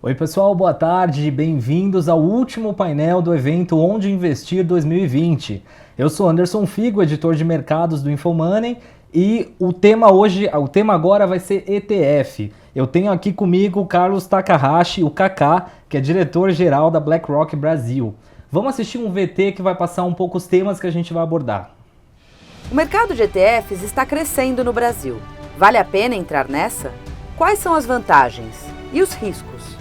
Oi pessoal, boa tarde, bem-vindos ao último painel do evento Onde Investir 2020. Eu sou Anderson Figo, editor de mercados do Infomoney, e o tema agora vai ser ETF. Eu tenho aqui comigo o Carlos Takahashi, o Kaká, que é diretor-geral da BlackRock Brasil. Vamos assistir um VT que vai passar um pouco os temas que a gente vai abordar. O mercado de ETFs está crescendo no Brasil. Vale a pena entrar nessa? Quais são as vantagens e os riscos?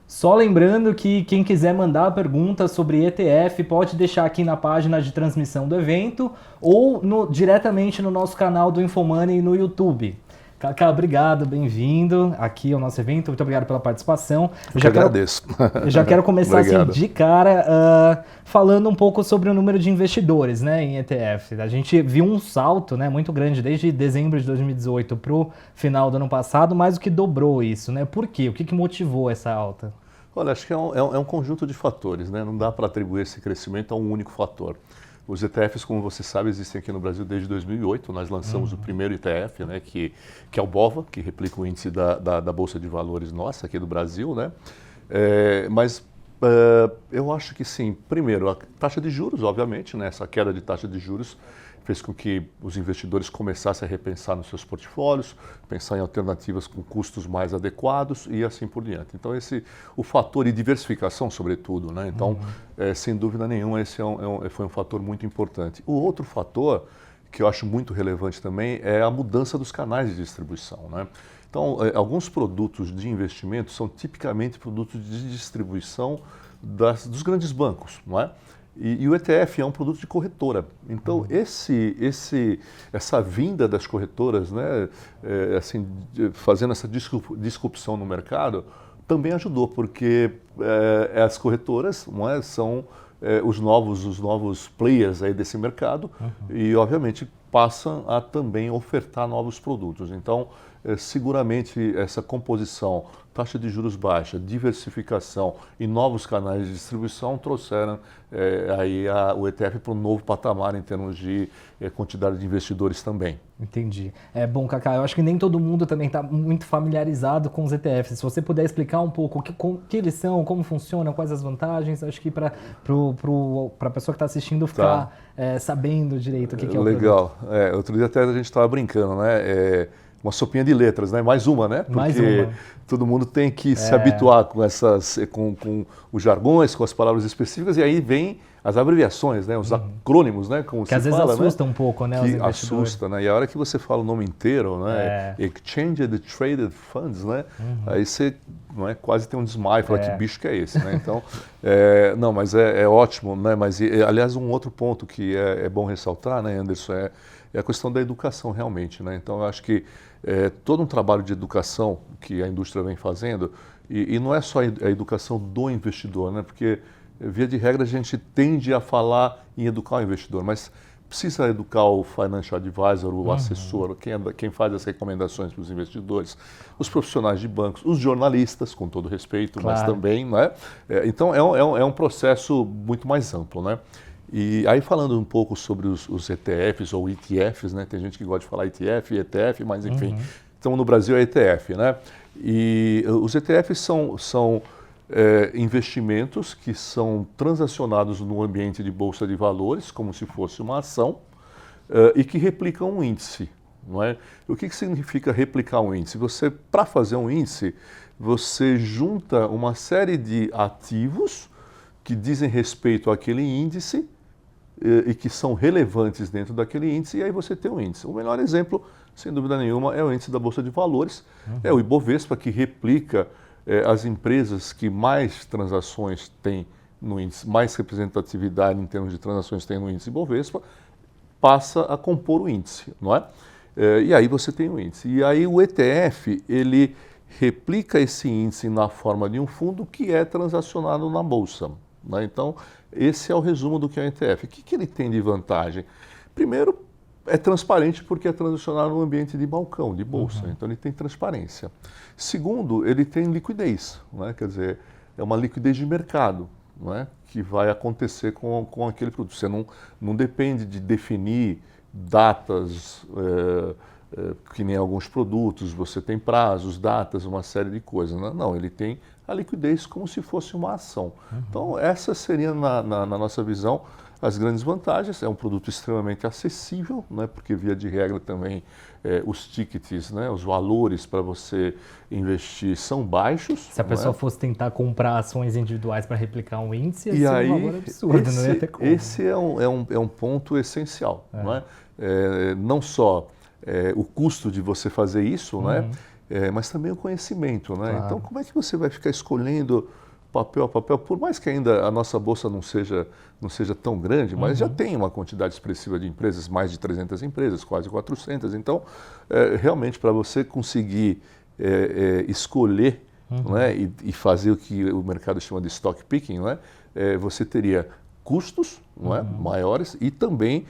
Só lembrando que quem quiser mandar perguntas sobre ETF pode deixar aqui na página de transmissão do evento ou diretamente no nosso canal do Infomoney no YouTube. Kaká, obrigado, bem-vindo aqui ao nosso evento, muito obrigado pela participação. Eu agradeço. Eu já quero começar assim, de cara falando um pouco sobre o número de investidores, né, em ETF. A gente viu um salto, né, muito grande desde dezembro de 2018 para o final do ano passado, mais do que dobrou isso, né? Por quê? O que motivou essa alta? Olha, acho que é um conjunto de fatores, né? Não dá para atribuir esse crescimento a um único fator. Os ETFs, como você sabe, existem aqui no Brasil desde 2008. Nós lançamos o primeiro ETF, né, que é o BOVA, que replica o índice da Bolsa de Valores nossa aqui do Brasil, né? Eu acho que sim. Primeiro, a taxa de juros, obviamente, né? Essa queda de taxa de juros fez com que os investidores começassem a repensar nos seus portfólios, pensar em alternativas com custos mais adequados e assim por diante. Então, o fator de diversificação, sobretudo, né? Então, sem dúvida nenhuma, esse foi um fator muito importante. O outro fator que eu acho muito relevante também é a mudança dos canais de distribuição, né? Então, alguns produtos de investimento são tipicamente produtos de distribuição dos grandes bancos, não é? E o ETF é um produto de corretora. Então, essa vinda das corretoras, né, fazendo essa disrupção no mercado, também ajudou, porque as corretoras, não é, são os novos players aí desse mercado e, obviamente, passam a também ofertar novos produtos. Então, seguramente, essa composição, taxa de juros baixa, diversificação e novos canais de distribuição trouxeram o ETF para um novo patamar em termos de quantidade de investidores também. Entendi. Bom, Kaká, eu acho que nem todo mundo também está muito familiarizado com os ETFs. Se você puder explicar um pouco o que eles são, como funcionam, quais as vantagens, acho que para a pessoa que está assistindo ficar sabendo direito o que é o Legal. Outro dia até a gente estava brincando, né? Uma sopinha de letras, né? Mais uma, né? Porque todo mundo tem que se habituar com com os jargões, com as palavras específicas, e aí vem as abreviações, né? Os acrônimos, né? Como que às vezes assusta um pouco, né? Que assusta, né? E a hora que você fala o nome inteiro, né? Exchanged Traded Funds, né? Aí você quase tem um desmaio, fala que bicho que é esse, né? Então, não, mas é ótimo, né? Mas, aliás, um outro ponto que é bom ressaltar, né, Anderson, é a questão da educação realmente, né? Então, eu acho que todo um trabalho de educação que a indústria vem fazendo, e não é só a educação do investidor, né? Porque, via de regra, a gente tende a falar em educar o investidor, mas precisa educar o financial advisor, o assessor, quem faz as recomendações para os investidores, os profissionais de bancos, os jornalistas, com todo respeito, mas também, né? Então, é um processo muito mais amplo, né? E aí falando um pouco sobre os ETFs ou ETFs, né? Tem gente que gosta de falar ETF, mas enfim, então no Brasil é ETF, né? E os ETFs são investimentos que são transacionados no ambiente de bolsa de valores, como se fosse uma ação, e que replicam um índice, não é? O que significa replicar um índice? Para fazer um índice, você junta uma série de ativos que dizem respeito àquele índice e que são relevantes dentro daquele índice, e aí você tem um índice. O melhor exemplo, sem dúvida nenhuma, é o índice da Bolsa de Valores, é o Ibovespa, que replica as empresas que mais transações têm no índice, mais representatividade em termos de transações têm no índice Ibovespa, passa a compor o índice, não é? E aí você tem o índice. E aí o ETF, ele replica esse índice na forma de um fundo que é transacionado na Bolsa, né? Então, esse é o resumo do que é o ETF. O que ele tem de vantagem? Primeiro, é transparente porque é transacionado no ambiente de balcão, de bolsa, então ele tem transparência. Segundo, ele tem liquidez, né? Quer dizer, é uma liquidez de mercado, não é? Que vai acontecer com aquele produto. Você não depende de definir datas que nem alguns produtos, você tem prazos, datas, uma série de coisas. Não, ele tem a liquidez como se fosse uma ação. Então, essa seria, na nossa visão, as grandes vantagens. É um produto extremamente acessível, né, porque via de regra também os tickets, né, os valores para você investir são baixos. Se a pessoa fosse tentar comprar ações individuais para replicar um índice, ia ser um valor absurdo, não ia ter como. Esse é um ponto essencial. Não é? Não só o custo de você fazer isso, né, mas também o conhecimento. Né? Claro. Então, como é que você vai ficar escolhendo papel a papel, por mais que ainda a nossa bolsa não seja tão grande, mas já tem uma quantidade expressiva de empresas, mais de 300 empresas, quase 400. Então, realmente, para você conseguir escolher né, e fazer o que o mercado chama de stock picking, né, você teria custos não é, maiores e também,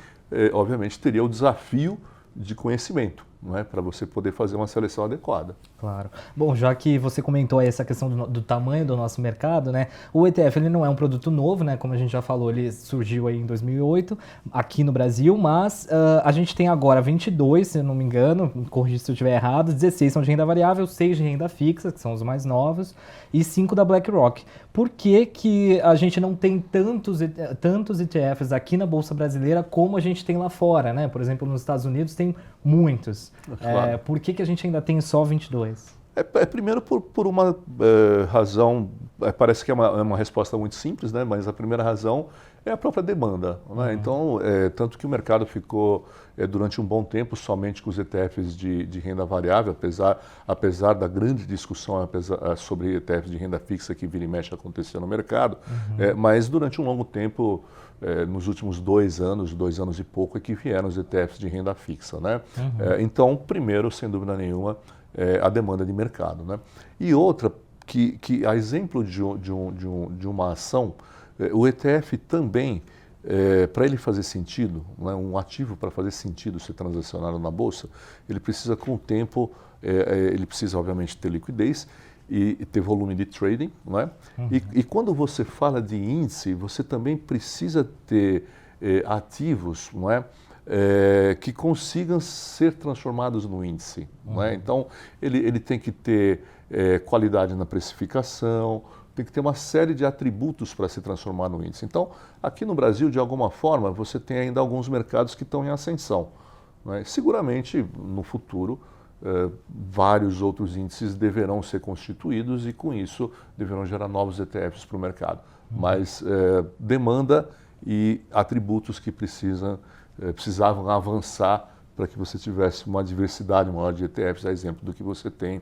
obviamente, teria o desafio de conhecimento, não é, para você poder fazer uma seleção adequada. Claro. Bom, já que você comentou aí essa questão do tamanho do nosso mercado, né? O ETF ele não é um produto novo, né? Como a gente já falou, ele surgiu aí em 2008 aqui no Brasil, mas a gente tem agora 22, se eu não me engano, corrija se eu estiver errado, 16 são de renda variável, 6 de renda fixa, que são os mais novos, e 5 da BlackRock. Por que a gente não tem tantos ETFs aqui na Bolsa Brasileira como a gente tem lá fora, né? Por exemplo, nos Estados Unidos tem muitos. Claro. Por que a gente ainda tem só 22? Primeiro por uma razão, parece que é uma resposta muito simples, né? Mas a primeira razão é a própria demanda. Né? Então, tanto que o mercado ficou durante um bom tempo somente com os ETFs de renda variável, apesar da grande discussão sobre ETFs de renda fixa que vira e mexe acontecer no mercado, mas durante um longo tempo, nos últimos 2 anos e pouco, é que vieram os ETFs de renda fixa. Né? Então, primeiro, sem dúvida nenhuma, a demanda de mercado. Né? E outra, que a exemplo de uma ação, o ETF também, para ele fazer sentido, né, um ativo para fazer sentido ser transacionado na Bolsa, ele precisa com o tempo, ele precisa obviamente ter liquidez e ter volume de trading. Né? E quando você fala de índice, você também precisa ter ativos, não é? Que consigam ser transformados no índice. Não é? Então, ele tem que ter qualidade na precificação, tem que ter uma série de atributos para se transformar no índice. Então, aqui no Brasil, de alguma forma, você tem ainda alguns mercados que estão em ascensão. Não é? Seguramente, no futuro, vários outros índices deverão ser constituídos e, com isso, deverão gerar novos ETFs para o mercado. Mas demanda e atributos que precisavam avançar para que você tivesse uma diversidade maior de ETFs, a exemplo do que você tem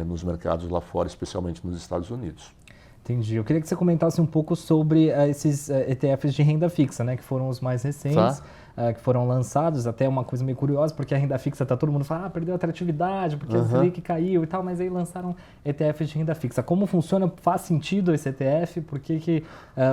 nos mercados lá fora, especialmente nos Estados Unidos. Entendi. Eu queria que você comentasse um pouco sobre esses ETFs de renda fixa, né, que foram os mais recentes, que foram lançados. Até uma coisa meio curiosa, porque a renda fixa todo mundo fala, perdeu a atratividade, porque a Selic caiu e tal, mas aí lançaram ETFs de renda fixa. Como funciona? Faz sentido esse ETF? Por que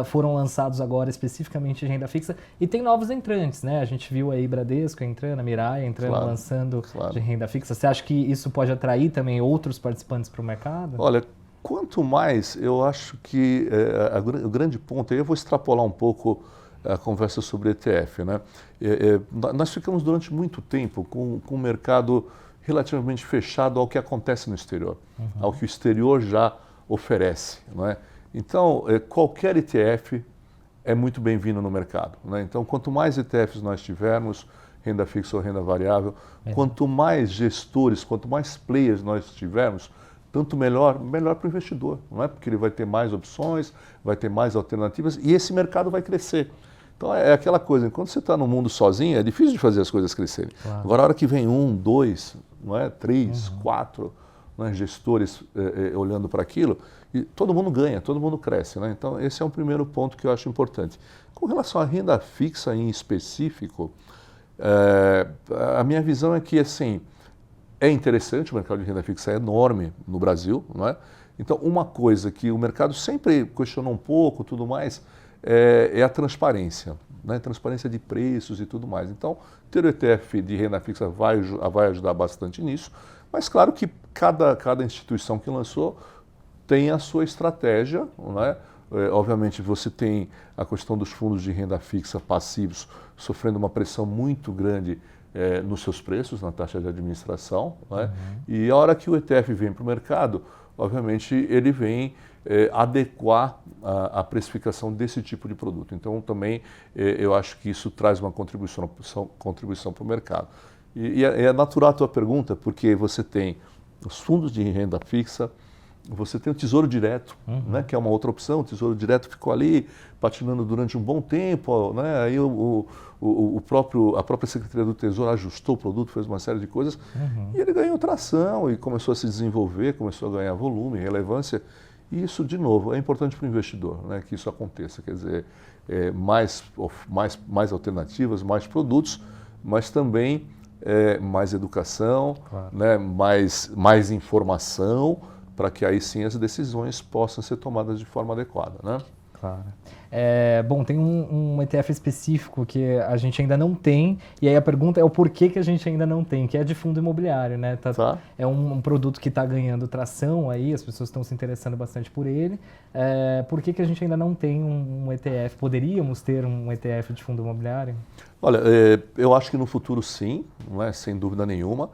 foram lançados agora especificamente de renda fixa? E tem novos entrantes, né? A gente viu aí Bradesco entrando, a Mirai entrando, lançando de renda fixa. Você acha que isso pode atrair também outros participantes para o mercado? Olha, quanto mais, eu acho que o grande ponto, aí eu vou extrapolar um pouco a conversa sobre ETF. Né? Nós ficamos durante muito tempo com o mercado relativamente fechado ao que acontece no exterior, ao que o exterior já oferece. Né? Então, qualquer ETF é muito bem-vindo no mercado. Né? Então, quanto mais ETFs nós tivermos, renda fixa ou renda variável, quanto mais gestores, quanto mais players nós tivermos, tanto melhor para o investidor, não é? Porque ele vai ter mais opções, vai ter mais alternativas e esse mercado vai crescer. Então é aquela coisa, enquanto você está no mundo sozinho, é difícil de fazer as coisas crescerem. Claro. Agora, a hora que vem 1, 2, não é? 3, 4 não é? Gestores olhando para aquilo, e todo mundo ganha, todo mundo cresce. Né? Então esse é um primeiro ponto que eu acho importante. Com relação à renda fixa em específico, a minha visão é que, assim, é interessante, o mercado de renda fixa é enorme no Brasil, não é? Então, uma coisa que o mercado sempre questionou um pouco, tudo mais, é a transparência, né? Transparência de preços e tudo mais. Então, ter o ETF de renda fixa vai ajudar bastante nisso, mas claro que cada instituição que lançou tem a sua estratégia, não é? Obviamente, você tem a questão dos fundos de renda fixa passivos sofrendo uma pressão muito grande nos seus preços, na taxa de administração, né? E a hora que o ETF vem para o mercado, obviamente ele vem adequar a precificação desse tipo de produto. Então também eu acho que isso traz uma contribuição para o mercado. E é natural a tua pergunta, porque você tem os fundos de renda fixa, você tem o Tesouro Direto, né, que é uma outra opção. O Tesouro Direto ficou ali patinando durante um bom tempo, né, aí a própria Secretaria do Tesouro ajustou o produto, fez uma série de coisas, e ele ganhou tração e começou a se desenvolver, começou a ganhar volume, relevância. E isso, de novo, é importante para o investidor, né, que isso aconteça, quer dizer, mais alternativas, mais produtos, mas também mais educação, claro, né, mais informação, para que aí sim as decisões possam ser tomadas de forma adequada, né? Claro. Bom, tem um ETF específico que a gente ainda não tem, e aí a pergunta é o porquê que a gente ainda não tem, que é de fundo imobiliário, né? É um produto que está ganhando tração aí, as pessoas estão se interessando bastante por ele. Por que a gente ainda não tem um ETF? Poderíamos ter um ETF de fundo imobiliário? Olha, eu acho que no futuro sim, não é? Sem dúvida nenhuma.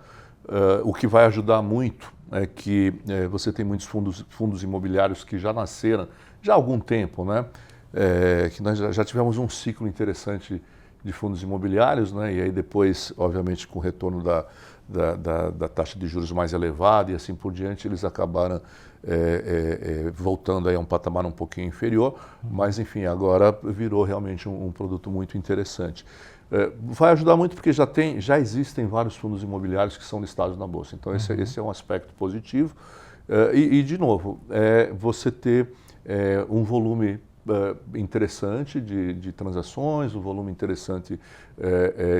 O que vai ajudar muito é que você tem muitos fundos imobiliários que já nasceram já há algum tempo, né? Que nós já tivemos um ciclo interessante de fundos imobiliários, né? E aí depois, obviamente, com o retorno da taxa de juros mais elevada e assim por diante, eles acabaram voltando aí a um patamar um pouquinho inferior, mas enfim, agora virou realmente um produto muito interessante. Vai ajudar muito porque já existem vários fundos imobiliários que são listados na Bolsa, então esse é um aspecto positivo. E de novo, você ter um volume interessante de transações, um volume interessante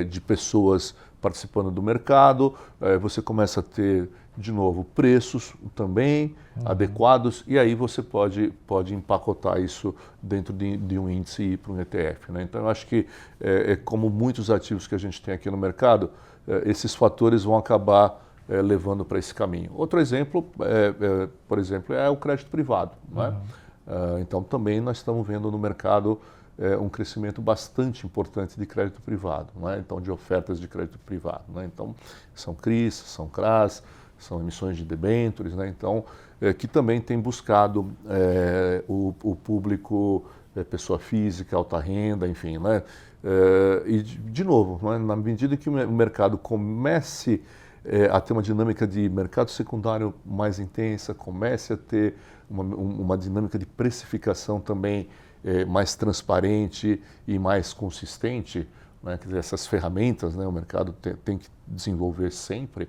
de pessoas participando do mercado, você começa a ter, de novo, preços também adequados, e aí você pode empacotar isso dentro de um índice e ir para um ETF, né? Então eu acho que, como muitos ativos que a gente tem aqui no mercado, esses fatores vão acabar levando para esse caminho. Outro exemplo, por exemplo, é o crédito privado, né? Então também nós estamos vendo no mercado um crescimento bastante importante de crédito privado, né? Então de ofertas de crédito privado, né? Então são CRIs, são CRAs, são emissões de debêntures, né? Então que também tem buscado o público, pessoa física, alta renda, enfim, né? E de novo, né? Na medida que o mercado comece a ter uma dinâmica de mercado secundário mais intensa, comece a ter uma dinâmica de precificação também mais transparente e mais consistente, né? Quer dizer, essas ferramentas, né, o mercado tem que desenvolver sempre,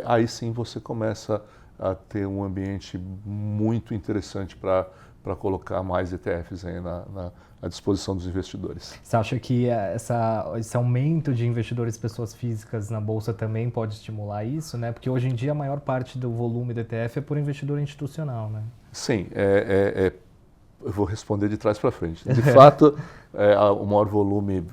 aí sim você começa a ter um ambiente muito interessante para colocar mais ETFs aí à disposição dos investidores. Você acha que esse aumento de investidores pessoas físicas na Bolsa também pode estimular isso, né? Porque hoje em dia a maior parte do volume do ETF é por investidor institucional, né? Sim, eu vou responder de trás para frente. De fato, o maior volume,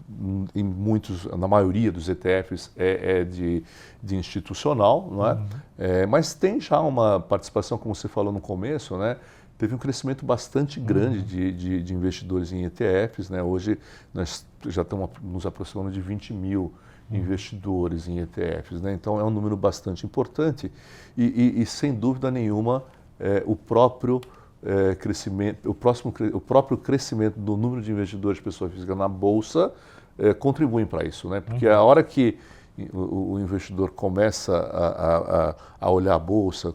na maioria dos ETFs, é de institucional, não é? Mas tem já uma participação, como você falou no começo, né? Teve um crescimento bastante grande de investidores em ETFs, né? Hoje nós já estamos nos aproximando de 20 mil investidores em ETFs, né? Então é um número bastante importante e sem dúvida nenhuma o próprio crescimento, o próprio crescimento do número de investidores de pessoa física na Bolsa contribuem para isso, né? Porque a hora que o investidor começa a olhar a Bolsa,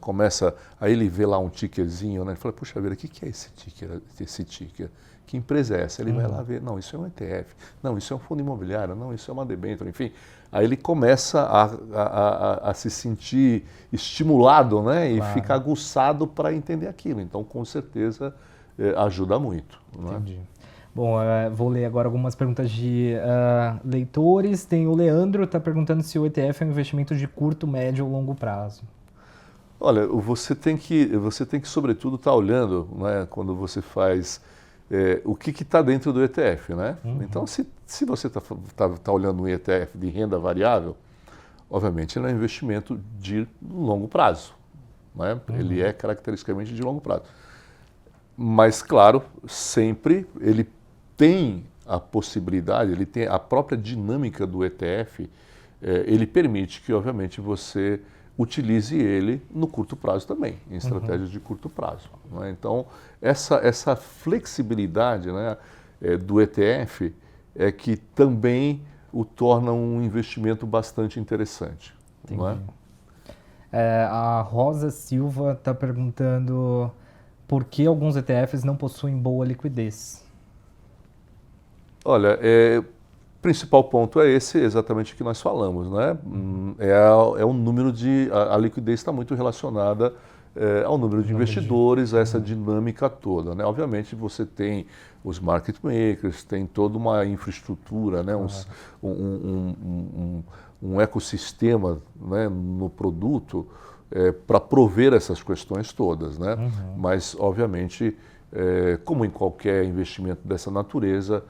a ele ver lá um tickerzinho, né? Ele fala, puxa vida, o que é esse ticker? Que empresa é essa? Ele vai lá ver, não, isso é um ETF, não, isso é um fundo imobiliário, não, isso é uma debênture, enfim. Aí ele começa a se sentir estimulado, né? E fica aguçado para entender aquilo. Então, com certeza, ajuda muito. Entendi. Né? Bom, vou ler agora algumas perguntas de leitores. Tem o Leandro, está perguntando se o ETF é um investimento de curto, médio ou longo prazo. Olha, você tem que sobretudo, estar olhando, né, quando você faz o que está dentro do ETF, né? Então, se você está olhando um ETF de renda variável, obviamente ele é um investimento de longo prazo, né? Ele é caracteristicamente de longo prazo. Mas, claro, sempre ele tem a possibilidade, ele tem a própria dinâmica do ETF, ele permite que, obviamente, você utilize ele no curto prazo também, em estratégias de curto prazo. Né? Então, essa flexibilidade, né, do ETF é que também o torna um investimento bastante interessante. Não é? A Rosa Silva está perguntando por que alguns ETFs não possuem boa liquidez. Olha, o principal ponto é esse, exatamente o que nós falamos, né? É o número a liquidez está muito relacionada ao número de investidores, a essa dinâmica toda, né? Obviamente você tem os market makers, tem toda uma infraestrutura, né? Um ecossistema, né, no produto para prover essas questões todas, né? Mas, obviamente, como em qualquer investimento dessa natureza,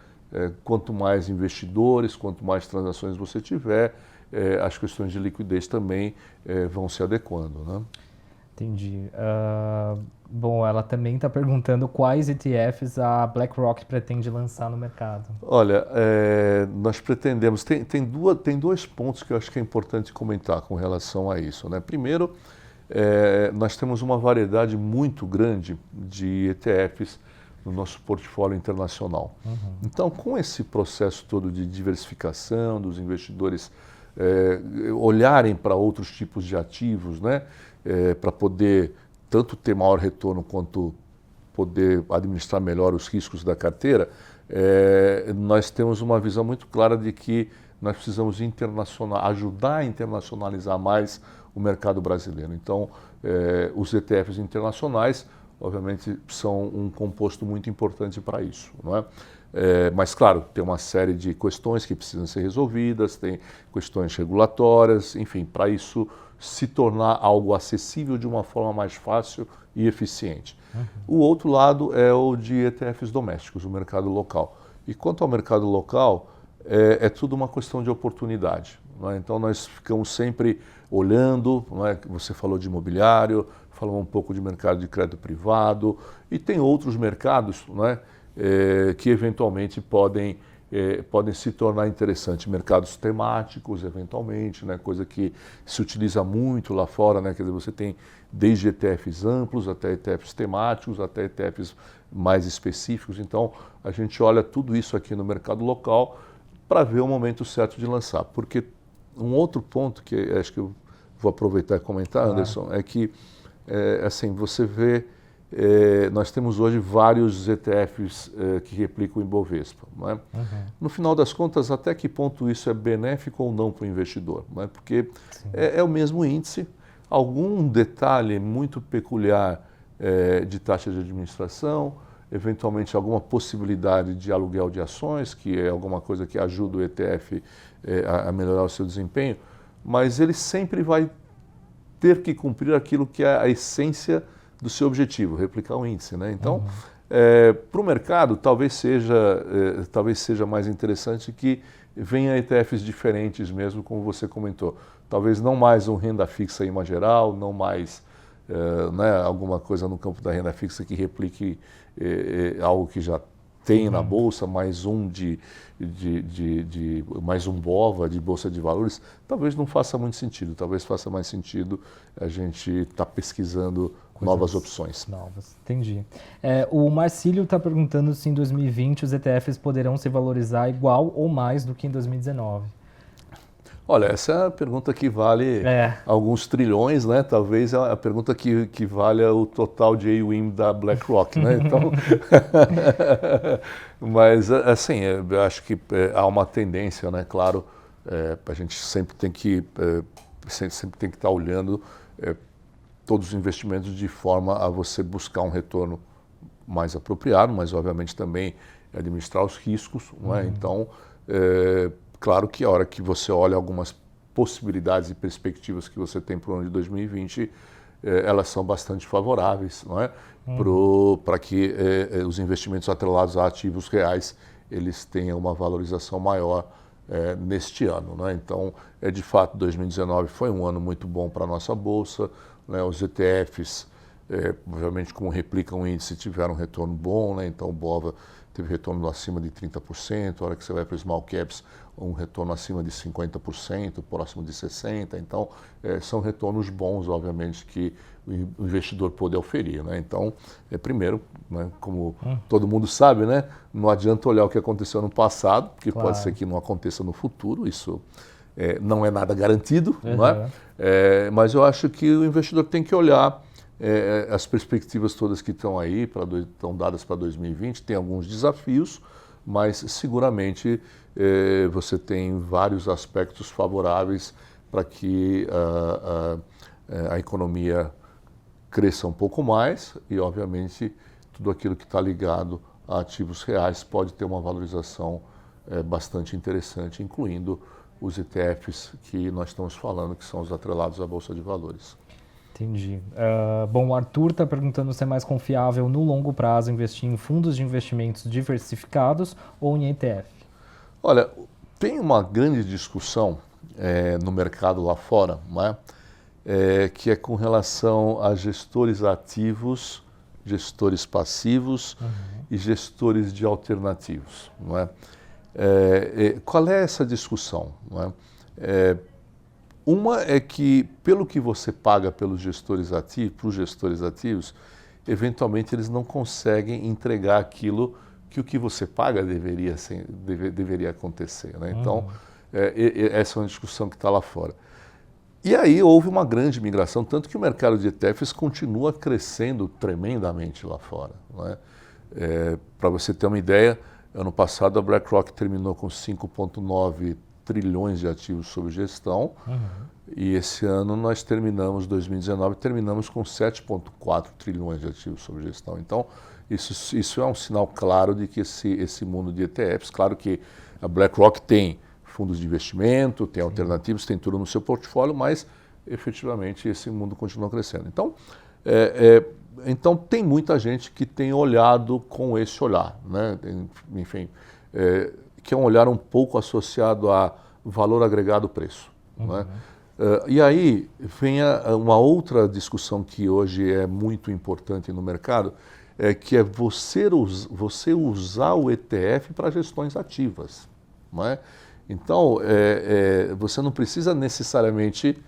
quanto mais investidores, quanto mais transações você tiver, as questões de liquidez também vão se adequando, né? Entendi. Bom, ela também está perguntando quais ETFs a BlackRock pretende lançar no mercado. Olha, nós pretendemos... Tem dois pontos que eu acho que é importante comentar com relação a isso, né? Primeiro, nós temos uma variedade muito grande de ETFs no nosso portfólio internacional. Então, com esse processo todo de diversificação, dos investidores olharem para outros tipos de ativos, né, para poder tanto ter maior retorno quanto poder administrar melhor os riscos da carteira, nós temos uma visão muito clara de que nós precisamos ajudar a internacionalizar mais o mercado brasileiro. Então, os ETFs internacionais, obviamente, são um composto muito importante para isso, não é? Mas, claro, tem uma série de questões que precisam ser resolvidas, tem questões regulatórias, enfim, para isso se tornar algo acessível de uma forma mais fácil e eficiente. O outro lado é o de ETFs domésticos, o mercado local. E quanto ao mercado local, é tudo uma questão de oportunidade, não é? Então, nós ficamos sempre olhando, não é? Você falou de imobiliário, falou um pouco de mercado de crédito privado, e tem outros mercados, não é? Que eventualmente podem se tornar interessantes, mercados temáticos, eventualmente, né? Coisa que se utiliza muito lá fora, né? Quer dizer, você tem desde ETFs amplos até ETFs temáticos, até ETFs mais específicos. Então, a gente olha tudo isso aqui no mercado local para ver o momento certo de lançar. Porque um outro ponto que acho que eu vou aproveitar e comentar, Anderson, é que assim, você vê, nós temos hoje vários ETFs que replicam o Ibovespa, não é? No final das contas, até que ponto isso é benéfico ou não para o investidor, não é? Porque é o mesmo índice, algum detalhe muito peculiar de taxa de administração, eventualmente alguma possibilidade de aluguel de ações, que é alguma coisa que ajuda o ETF a melhorar o seu desempenho, mas ele sempre vai ter que cumprir aquilo que é a essência do seu objetivo, replicar o índice, né? Então, para o mercado, talvez seja mais interessante que venha ETFs diferentes mesmo, como você comentou. Talvez não mais um renda fixa em uma geral, não mais né, alguma coisa no campo da renda fixa que replique algo que já tem na bolsa, mais um mais um BOVA de bolsa de valores, talvez não faça muito sentido. Talvez faça mais sentido a gente estar pesquisando novas opções. Novas, entendi. O Marcílio está perguntando se em 2020 os ETFs poderão se valorizar igual ou mais do que em 2019. Olha, essa é a pergunta que vale alguns trilhões, né? Talvez é a pergunta que vale o total de AUM da BlackRock, né? Então, mas, assim, eu acho que há uma tendência, né? Claro, a gente sempre tem que estar olhando todos os investimentos de forma a você buscar um retorno mais apropriado, mas, obviamente, também administrar os riscos, não é? Então, claro que a hora que você olha algumas possibilidades e perspectivas que você tem para o ano de 2020, elas são bastante favoráveis, não é? Para que os investimentos atrelados a ativos reais eles tenham uma valorização maior neste ano, não é? Então, de fato, 2019 foi um ano muito bom para a nossa bolsa, né? Os ETFs obviamente como replica um índice, tiveram um retorno bom, né? Então o BOVA teve retorno acima de 30%, a hora que você vai para o Small Caps, um retorno acima de 50%, próximo de 60%. Então, são retornos bons, obviamente, que o investidor pode oferir, né? Então, primeiro, né, como todo mundo sabe, né, não adianta olhar o que aconteceu no passado, porque pode ser que não aconteça no futuro, isso não é nada garantido, não é? Mas eu acho que o investidor tem que olhar as perspectivas todas que estão aí, estão dadas para 2020, tem alguns desafios, mas seguramente você tem vários aspectos favoráveis para que a economia cresça um pouco mais e, obviamente, tudo aquilo que está ligado a ativos reais pode ter uma valorização bastante interessante, incluindo os ETFs que nós estamos falando, que são os atrelados à Bolsa de Valores. Entendi. Bom, o Arthur está perguntando se é mais confiável no longo prazo investir em fundos de investimentos diversificados ou em ETF. Olha, tem uma grande discussão no mercado lá fora, não é? Que é com relação a gestores ativos, gestores passivos e gestores de alternativos, não é? Qual é essa discussão? Não é? Uma é que, pelo que você paga pelos gestores ativos, para os gestores ativos, eventualmente eles não conseguem entregar aquilo que o que você paga deveria acontecer, né? Então, essa é uma discussão que está lá fora. E aí houve uma grande migração, tanto que o mercado de ETFs continua crescendo tremendamente lá fora, não é? Para você ter uma ideia, ano passado a BlackRock terminou com 5,9 trilhões de ativos sob gestão, e esse ano nós terminamos, 2019, terminamos com 7,4 trilhões de ativos sob gestão. Então, isso é um sinal claro de que esse mundo de ETFs, claro que a BlackRock tem fundos de investimento, tem alternativos, tem tudo no seu portfólio, mas efetivamente esse mundo continua crescendo. Então, então tem muita gente que tem olhado com esse olhar, né? Enfim, que é um olhar um pouco associado a valor agregado preço, né? E aí vem uma outra discussão que hoje é muito importante no mercado, que é você usar o ETF para gestões ativas, não é? Então, você não precisa necessariamente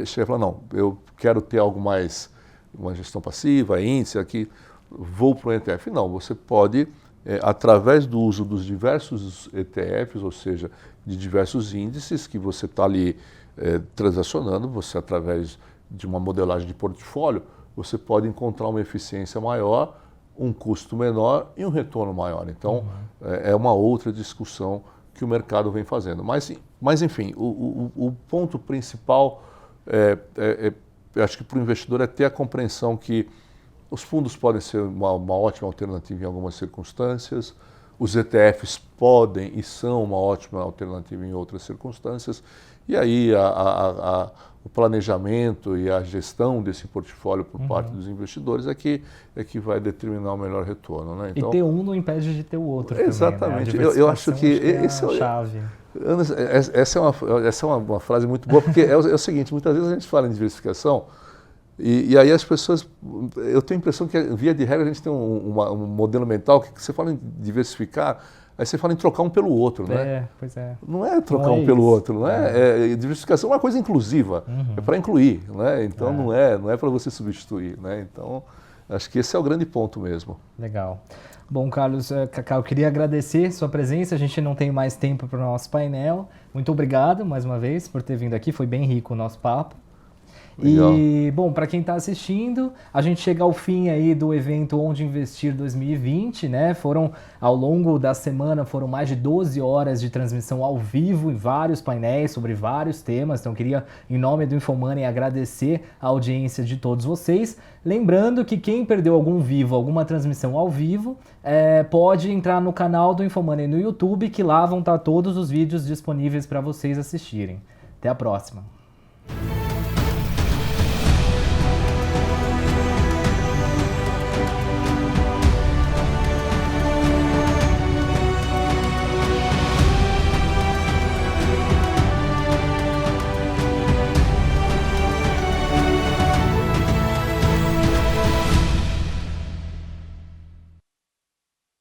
chegar e falar, não, eu quero ter algo mais, uma gestão passiva, índice, aqui, vou para o ETF. Não, você pode, através do uso dos diversos ETFs, ou seja, de diversos índices que você está ali transacionando, você, através de uma modelagem de portfólio, você pode encontrar uma eficiência maior, um custo menor e um retorno maior. Então, é uma outra discussão que o mercado vem fazendo. Mas enfim, o ponto principal, eu acho que para o investidor é ter a compreensão que os fundos podem ser uma ótima alternativa em algumas circunstâncias, os ETFs podem e são uma ótima alternativa em outras circunstâncias, e aí o planejamento e a gestão desse portfólio por parte dos investidores é que vai determinar o melhor retorno, né? Então, e ter um não impede de ter o outro. Exatamente. Também, né? Eu acho que esse é a chave. Essa é uma frase muito boa, porque é o seguinte, muitas vezes a gente fala em diversificação e aí as pessoas, eu tenho a impressão que via de regra a gente tem um modelo mental que você fala em diversificar, aí você fala em trocar um pelo outro, né? Pois é. Não é trocar um pelo outro, não é? Diversificação é uma coisa inclusiva, é para incluir, né? Então não é para você substituir, né? Então acho que esse é o grande ponto mesmo. Legal. Bom, Carlos, Cacau, eu queria agradecer sua presença, a gente não tem mais tempo para o nosso painel. Muito obrigado mais uma vez por ter vindo aqui, foi bem rico o nosso papo. Legal. E, bom, para quem está assistindo, a gente chega ao fim aí do evento Onde Investir 2020, né? Ao longo da semana, foram mais de 12 horas de transmissão ao vivo em vários painéis sobre vários temas. Então, queria, em nome do InfoMoney, agradecer a audiência de todos vocês. Lembrando que quem perdeu alguma transmissão ao vivo, pode entrar no canal do InfoMoney no YouTube, que lá vão estar todos os vídeos disponíveis para vocês assistirem. Até a próxima!